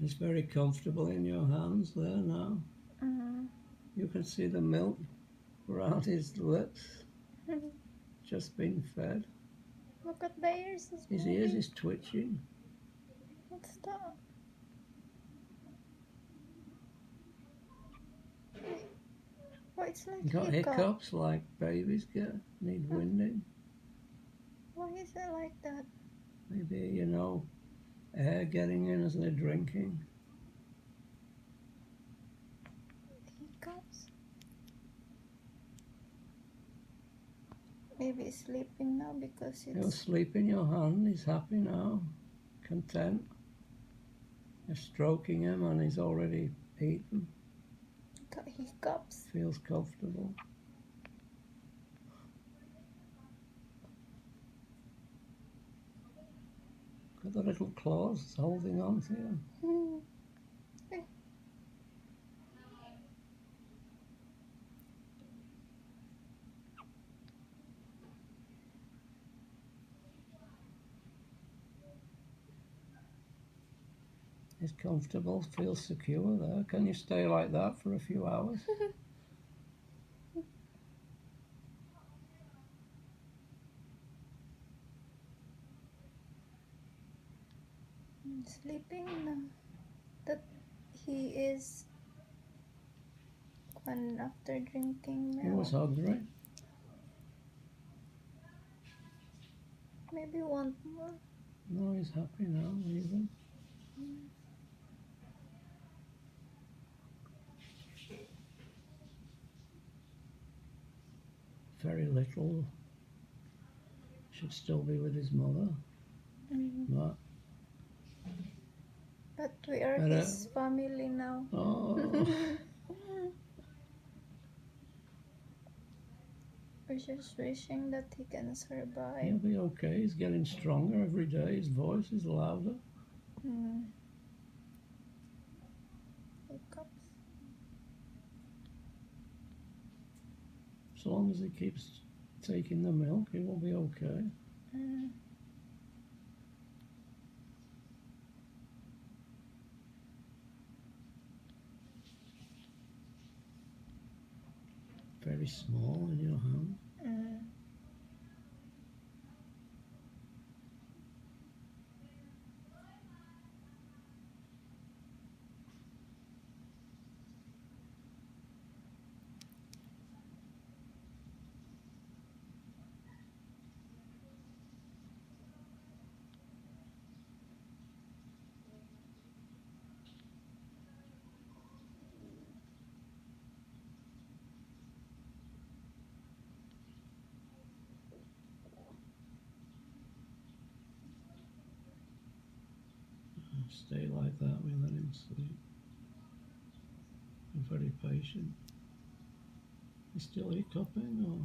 It's very comfortable in your hands there now. You can see the milk around his lips. Just been fed. Look at the ears. His ears is twitching. What's that? Oh, it's like He got hiccups like babies get. Need winding. Why is it like that? Maybe, you know, air getting in as they're drinking. Hiccups? Maybe he's sleeping now because it's... He'll sleep in your hand. He's happy now. Content. You're stroking him and he's already eaten. Got hiccups. Feels comfortable. Got the little claws holding on to you. It's comfortable, feels secure there. Can you stay like that for a few hours? Sleeping now. That he is when after drinking milk. He was hungry. Maybe want more. No, he's happy now, even. Very little. Should still be with his mother. But we are his family now. Oh. We're just wishing that he can survive. He'll be okay. He's getting stronger every day. His voice is louder. Hiccups. As long as he keeps taking the milk, he will be okay. Very small in your hand. Stay like that, we let him sleep. We're very patient. He's still hiccuping or?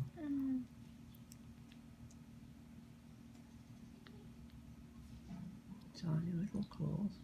Tiny little claws.